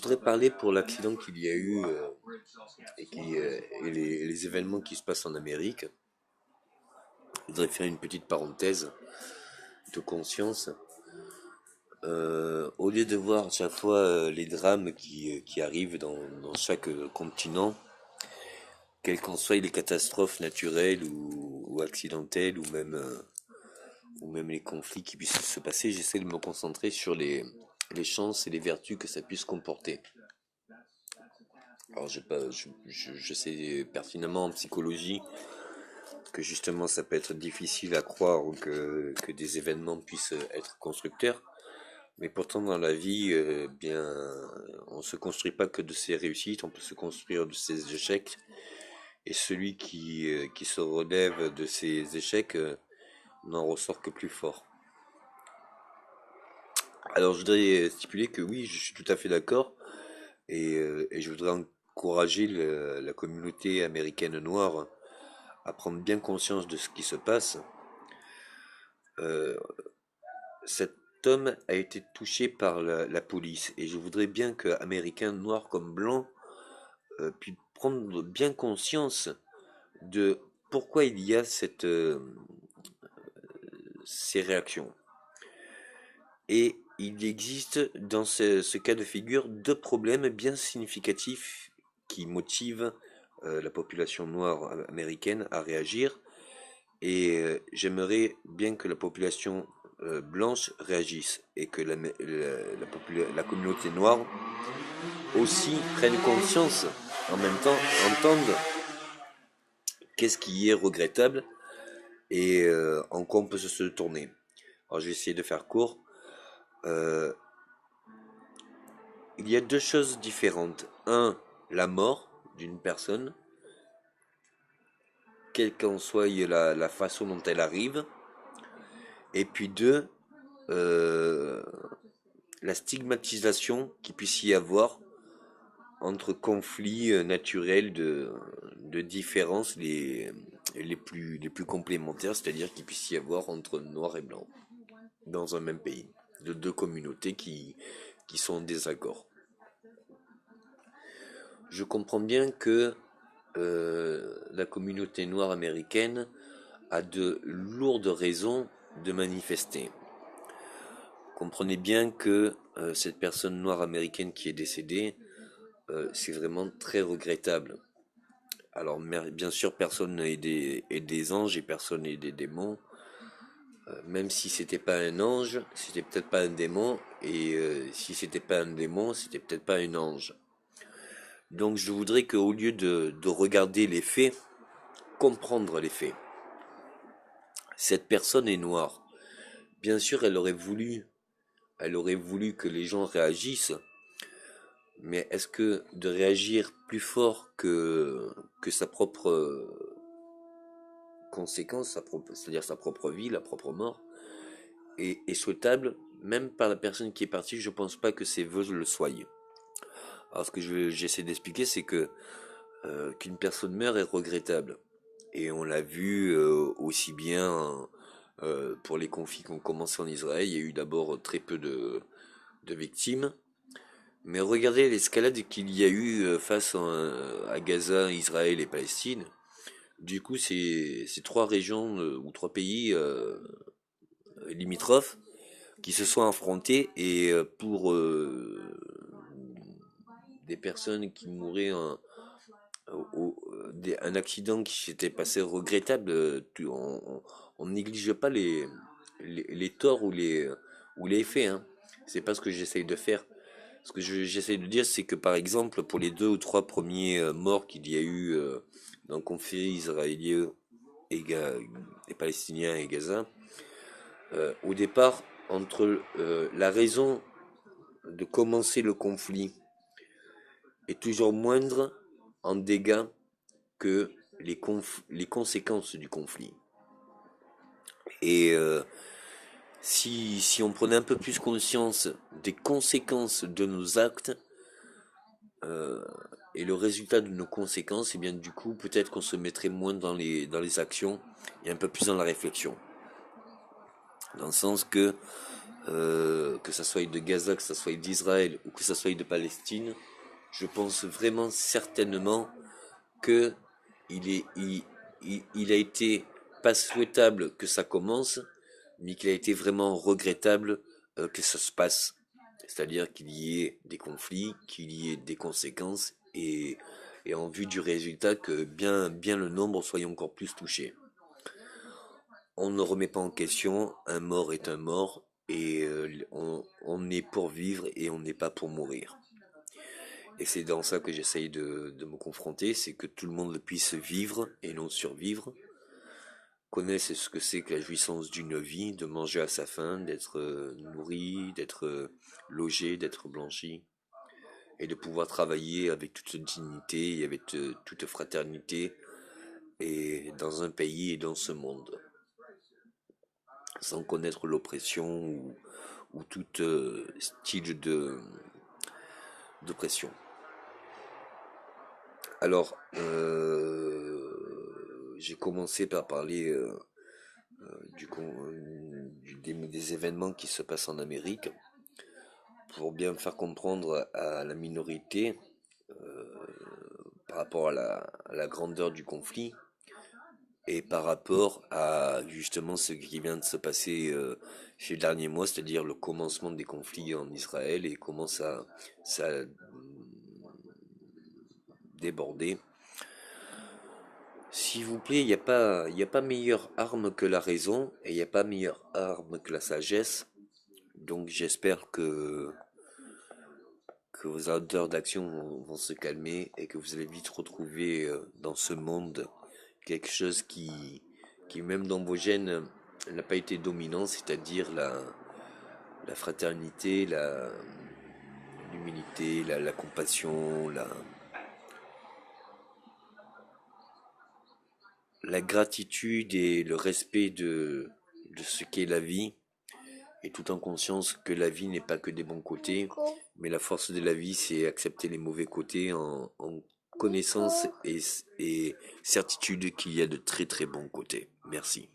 voudrais parler pour l'accident qu'il y a eu et les événements qui se passent en Amérique. Je voudrais faire une petite parenthèse de conscience. Au lieu de voir à chaque fois les drames qui arrivent dans chaque continent, quelles qu'en soient les catastrophes naturelles ou accidentelles ou même les conflits qui puissent se passer, j'essaie de me concentrer sur les chances et les vertus que ça puisse comporter. Alors je sais pertinemment en psychologie que justement ça peut être difficile à croire que des événements puissent être constructeurs, mais pourtant dans la vie, bien, on se construit pas que de ses réussites, on peut se construire de ses échecs, et celui qui se relève de ses échecs n'en ressort que plus fort. Alors je voudrais stipuler que oui, je suis tout à fait d'accord, et je voudrais encourager la communauté américaine noire à prendre bien conscience de ce qui se passe. Euh, Cet homme a été touché par la police et je voudrais bien que Américains, noirs comme blancs, puissent prendre bien conscience de pourquoi il y a ces réactions. Et il existe dans ce cas de figure deux problèmes bien significatifs qui motivent la population noire américaine à réagir. Et j'aimerais bien que la population blanche réagisse et que la communauté noire aussi prenne conscience, en même temps entende qu'est-ce qui est regrettable et en quoi on peut se tourner. Alors je vais essayer de faire court. Euh, il y a deux choses différentes. Un, la mort d'une personne, quelle qu'en soit la façon dont elle arrive. Et puis deux, euh, la stigmatisation qu'il puisse y avoir entre conflits naturels de différences les plus complémentaires, c'est-à-dire qu'il puisse y avoir entre noir et blanc dans un même pays, de deux communautés qui sont en désaccord. Je comprends bien que la communauté noire américaine a de lourdes raisons de manifester. Comprenez bien que cette personne noire américaine qui est décédée, c'est vraiment très regrettable. Alors bien sûr, personne n'est des anges et personne n'est des démons. Même si c'était pas un ange, c'était peut-être pas un démon, et si c'était pas un démon, c'était peut-être pas un ange. Donc je voudrais qu'au lieu de regarder les faits, comprendre les faits. Cette personne est noire. Bien sûr, elle aurait voulu que les gens réagissent, mais est-ce que de réagir plus fort que sa propre conséquence, c'est-à-dire sa propre vie, la propre mort, est souhaitable, même par la personne qui est partie, je pense pas que ses vœux le soient. Alors ce que j'essaie d'expliquer, c'est que qu'une personne meurt est regrettable. Et on l'a vu aussi bien pour les conflits qui ont commencé en Israël, il y a eu d'abord très peu de victimes. Mais regardez l'escalade qu'il y a eu face à Gaza, Israël et Palestine. Du coup, c'est trois régions ou trois pays limitrophes qui se sont affrontés et pour des personnes qui mouraient un accident qui s'était passé regrettable, on néglige pas les torts ou les faits. Hein. C'est pas ce que j'essaye de faire. Ce que j'essaie de dire, c'est que par exemple, pour les deux ou trois premiers morts qu'il y a eu dans le conflit israélien et palestinien et Gaza, au départ, entre la raison de commencer le conflit est toujours moindre en dégâts que les conséquences du conflit. Et si on prenait un peu plus conscience des conséquences de nos actes euh, et le résultat de nos conséquences, et bien du coup peut-être qu'on se mettrait moins dans les actions et un peu plus dans la réflexion. Dans le sens que que ça soit de Gaza, que ça soit d'Israël ou que ça soit de Palestine, je pense vraiment certainement que il a été pas souhaitable que ça commence, mais qu'il a été vraiment regrettable que ça se passe. C'est-à-dire qu'il y ait des conflits, qu'il y ait des conséquences et en vue du résultat que bien le nombre soit encore plus touché. On ne remet pas en question, un mort est un mort et on est pour vivre et on n'est pas pour mourir. Et c'est dans ça que j'essaye de me confronter, c'est que tout le monde puisse vivre et non survivre, connaisse ce que c'est que la jouissance d'une vie, de manger à sa faim, d'être nourri, d'être logé, d'être blanchi, et de pouvoir travailler avec toute dignité et avec toute fraternité et dans un pays et dans ce monde, sans connaître l'oppression ou tout style d'oppression. Alors, j'ai commencé par parler des événements qui se passent en Amérique pour bien faire comprendre à la minorité par rapport à la grandeur du conflit et par rapport à justement ce qui vient de se passer ces derniers mois, c'est-à-dire le commencement des conflits en Israël et comment ça a débordé. S'il vous plaît, il y a pas meilleure arme que la raison et il n'y a pas meilleure arme que la sagesse. Donc j'espère que vos ardeurs d'action vont se calmer et que vous allez vite retrouver dans ce monde quelque chose qui même dans vos gènes n'a pas été dominant, c'est-à-dire la fraternité, l'humilité, la compassion, la gratitude et le respect de ce qu'est la vie, et tout en conscience que la vie n'est pas que des bons côtés, mais la force de la vie, c'est accepter les mauvais côtés en connaissance et certitude qu'il y a de très très bons côtés. Merci.